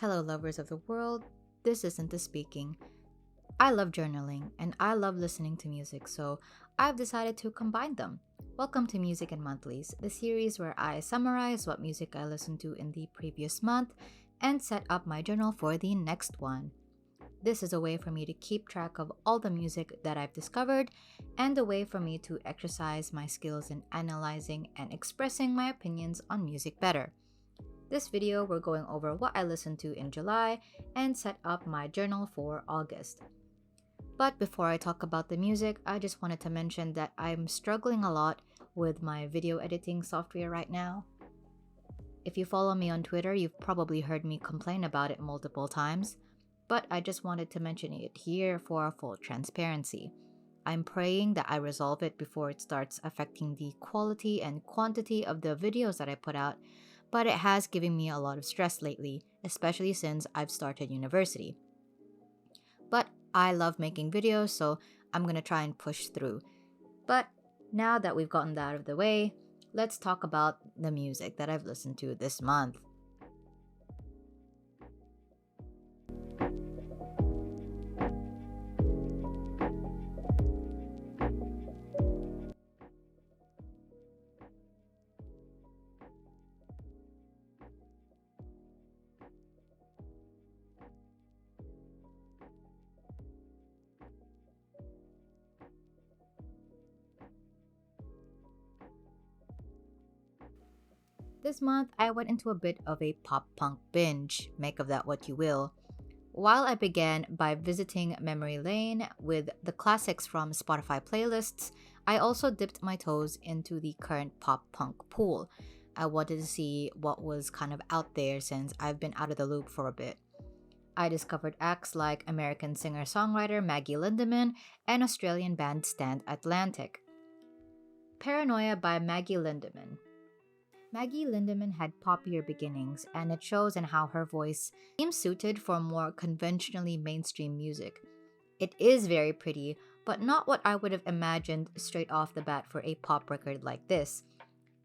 Hello lovers of the world, this is Sinta speaking. I love journaling and I love listening to music, so I've decided to combine them. Welcome to Music and Monthlies, the series where I summarize what music I listened to in the previous month and set up my journal for the next one. This is a way for me to keep track of all the music that I've discovered and a way for me to exercise my skills in analyzing and expressing my opinions on music better. This video, we're going over what I listened to in July and set up my journal for August. But before I talk about the music, I just wanted to mention that I'm struggling a lot with my video editing software right now. If you follow me on Twitter, you've probably heard me complain about it multiple times, but I just wanted to mention it here for full transparency. I'm praying that I resolve it before it starts affecting the quality and quantity of the videos that I put out, but it has given me a lot of stress lately, especially since I've started university. But I love making videos, so I'm gonna try and push through. But now that we've gotten that out of the way, let's talk about the music that I've listened to this month. This month, I went into a bit of a pop-punk binge, make of that what you will. While I began by visiting memory lane with the classics from Spotify playlists, I also dipped my toes into the current pop-punk pool. I wanted to see what was kind of out there since I've been out of the loop for a bit. I discovered acts like American singer-songwriter Maggie Lindemann and Australian band Stand Atlantic. Paranoia by Maggie Lindemann. Maggie Lindemann had poppier beginnings, and it shows in how her voice seems suited for more conventionally mainstream music. It is very pretty, but not what I would have imagined straight off the bat for a pop record like this.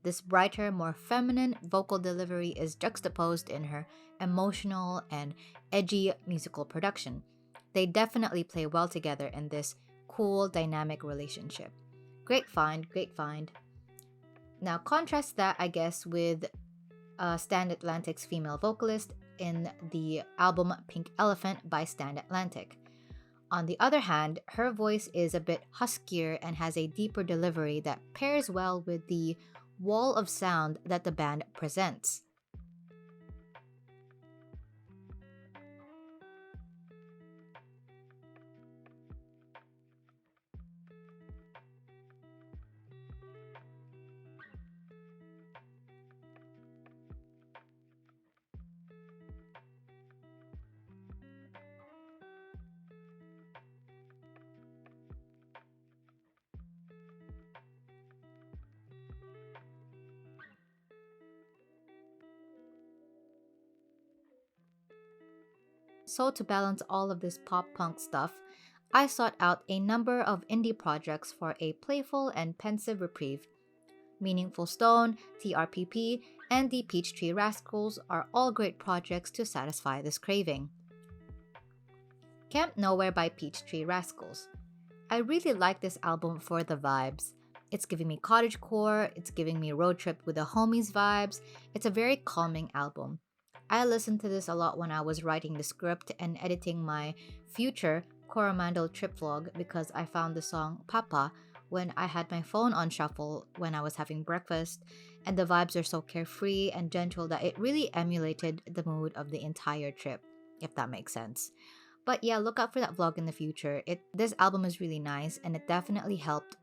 This brighter, more feminine vocal delivery is juxtaposed in her emotional and edgy musical production. They definitely play well together in this cool, dynamic relationship. Great find, great find. Now contrast that, I guess, with Stand Atlantic's female vocalist in the album Pink Elephant by Stand Atlantic. On the other hand, her voice is a bit huskier and has a deeper delivery that pairs well with the wall of sound that the band presents. So to balance all of this pop-punk stuff, I sought out a number of indie projects for a playful and pensive reprieve. Meaningful Stone, TRPP, and the Peachtree Rascals are all great projects to satisfy this craving. Camp Nowhere by Peachtree Rascals. I really like this album for the vibes. It's giving me cottagecore, it's giving me road trip with the homies vibes. It's a very calming album. I listened to this a lot when I was writing the script and editing my future Coromandel trip vlog because I found the song Papa when I had my phone on shuffle when I was having breakfast, and the vibes are so carefree and gentle that it really emulated the mood of the entire trip, if that makes sense. But yeah, look out for that vlog in the future. This album is really nice, and it definitely helped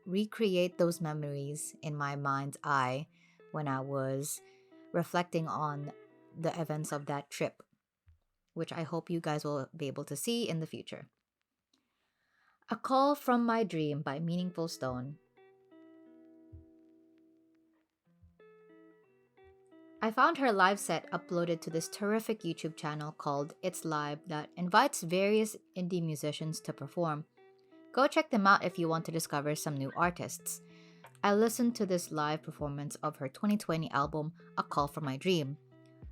recreate those memories in my mind's eye when I was reflecting on the events of that trip, which I hope you guys will be able to see in the future. A Call from My Dream by Meaningful Stone. I found her live set uploaded to this terrific YouTube channel called It's Live that invites various indie musicians to perform. Go check them out if you want to discover some new artists. I listened to this live performance of her 2020 album, A Call from My Dream.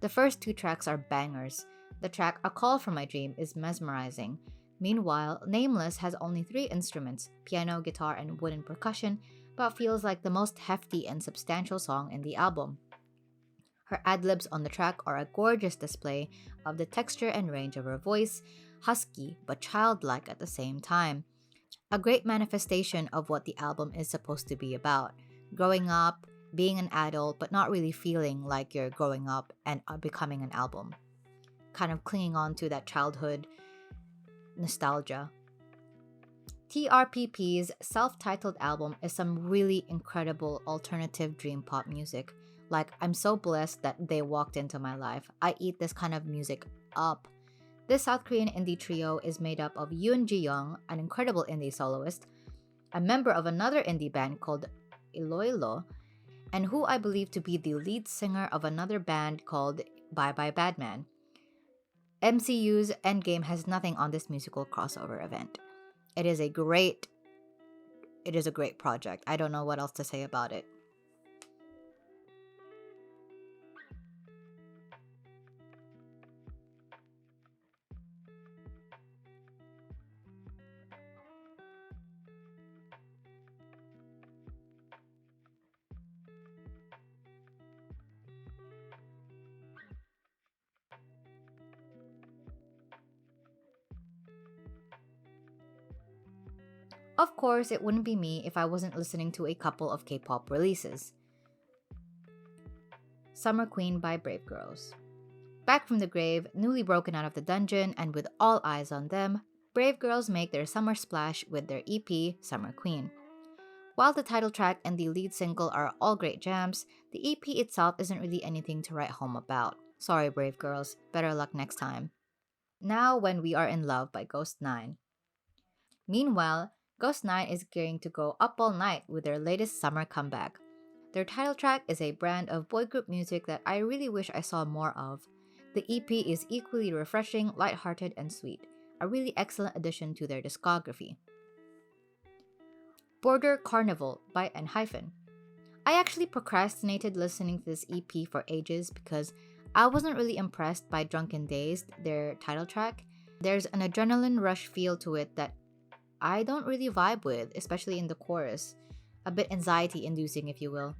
The first two tracks are bangers. The track A Call from My Dream is mesmerizing. Meanwhile, Nameless has only three instruments, piano, guitar, and wooden percussion, but feels like the most hefty and substantial song in the album. Her ad-libs on the track are a gorgeous display of the texture and range of her voice, husky but childlike at the same time. A great manifestation of what the album is supposed to be about. Growing up, being an adult, but not really feeling like you're growing up and becoming an album. Kind of clinging on to that childhood nostalgia. TRPP's self-titled album is some really incredible alternative dream pop music. Like, I'm so blessed that they walked into my life. I eat this kind of music up. This South Korean indie trio is made up of Yoon Ji-young, an incredible indie soloist, a member of another indie band called Elio, and who I believe to be the lead singer of another band called Bye Bye Badman. MCU's Endgame has nothing on this musical crossover event. It is a great project. I don't know what else to say about it. Of course, it wouldn't be me if I wasn't listening to a couple of K-pop releases. Summer Queen by Brave Girls. Back from the grave, newly broken out of the dungeon, and with all eyes on them, Brave Girls make their summer splash with their EP, Summer Queen. While the title track and the lead single are all great jams, the EP itself isn't really anything to write home about. Sorry, Brave Girls, better luck next time. Now When We Are in Love by Ghost 9. Meanwhile, Ghost 9 is gearing to go up all night with their latest summer comeback. Their title track is a brand of boy group music that I really wish I saw more of. The EP is equally refreshing, lighthearted, and sweet, a really excellent addition to their discography. Border Carnival by Enhyphen. I actually procrastinated listening to this EP for ages because I wasn't really impressed by Drunken Dazed, their title track. There's an adrenaline rush feel to it that I don't really vibe with, especially in the chorus. A bit anxiety-inducing, if you will.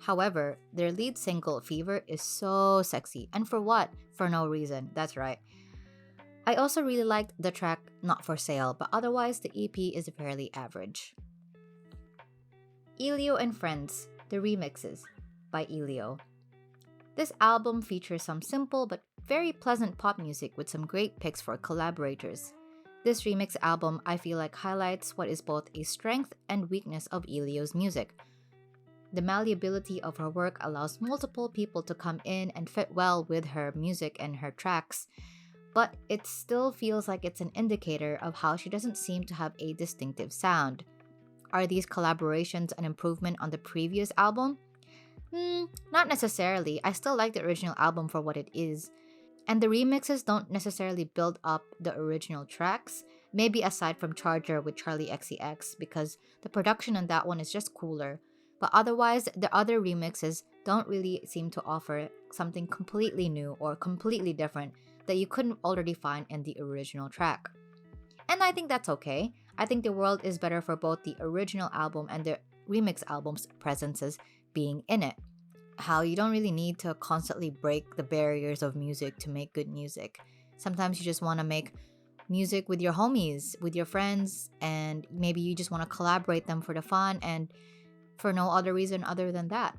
However, their lead single, Fever, is so sexy. And for what? For no reason. That's right. I also really liked the track Not For Sale, but otherwise the EP is fairly average. Elio and Friends, the Remixes by Elio. This album features some simple but very pleasant pop music with some great picks for collaborators. This remix album, I feel like, highlights what is both a strength and weakness of Elio's music. The malleability of her work allows multiple people to come in and fit well with her music and her tracks, but it still feels like it's an indicator of how she doesn't seem to have a distinctive sound. Are these collaborations an improvement on the previous album? Not necessarily. I still like the original album for what it is. And the remixes don't necessarily build up the original tracks, maybe aside from Charger with Charlie XCX, because the production on that one is just cooler. But otherwise, the other remixes don't really seem to offer something completely new or completely different that you couldn't already find in the original track. And I think that's okay. I think the world is better for both the original album and the remix album's presences being in it. How you don't really need to constantly break the barriers of music to make good music. Sometimes you just want to make music with your homies, with your friends, and maybe you just want to collaborate them for the fun and for no other reason other than that.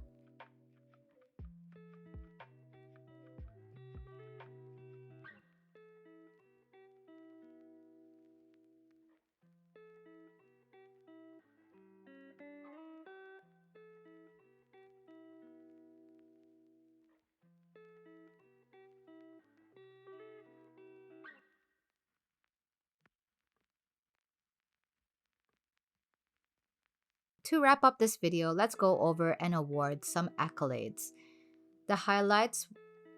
To wrap up this video, let's go over and award some accolades. The highlights,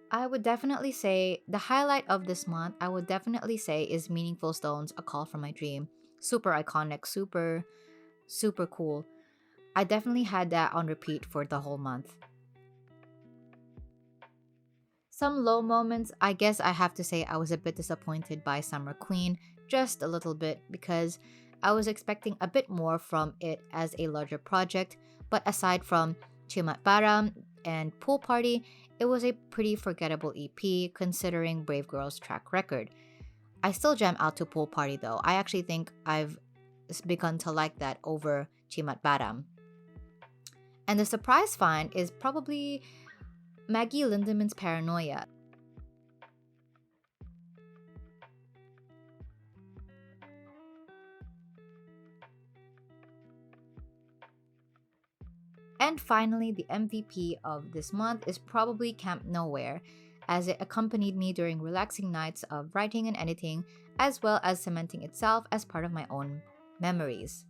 I would definitely say, the highlight of this month, I would definitely say is Meaningful Stones, A Call From My Dream. Super iconic, super cool. I definitely had that on repeat for the whole month. Some low moments, I guess I have to say I was a bit disappointed by Summer Queen, just a little bit, because I was expecting a bit more from it as a larger project, but aside from Chimat Baram and Pool Party, it was a pretty forgettable EP considering Brave Girl's track record. I still jam out to Pool Party though. I actually think I've begun to like that over Chimat Baram. And the surprise find is probably Maggie Lindemann's Paranoia. And finally, the MVP of this month is probably Camp Nowhere, as it accompanied me during relaxing nights of writing and editing, as well as cementing itself as part of my own memories.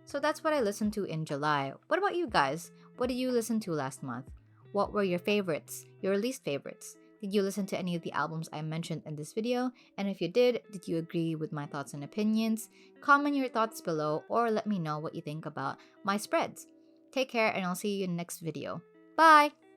So that's what I listened to in July. What about you guys? What did you listen to last month? What were your favorites, your least favorites? Did you listen to any of the albums I mentioned in this video? And if you did you agree with my thoughts and opinions? Comment your thoughts below or let me know what you think about my spreads. Take care and I'll see you in the next video. Bye!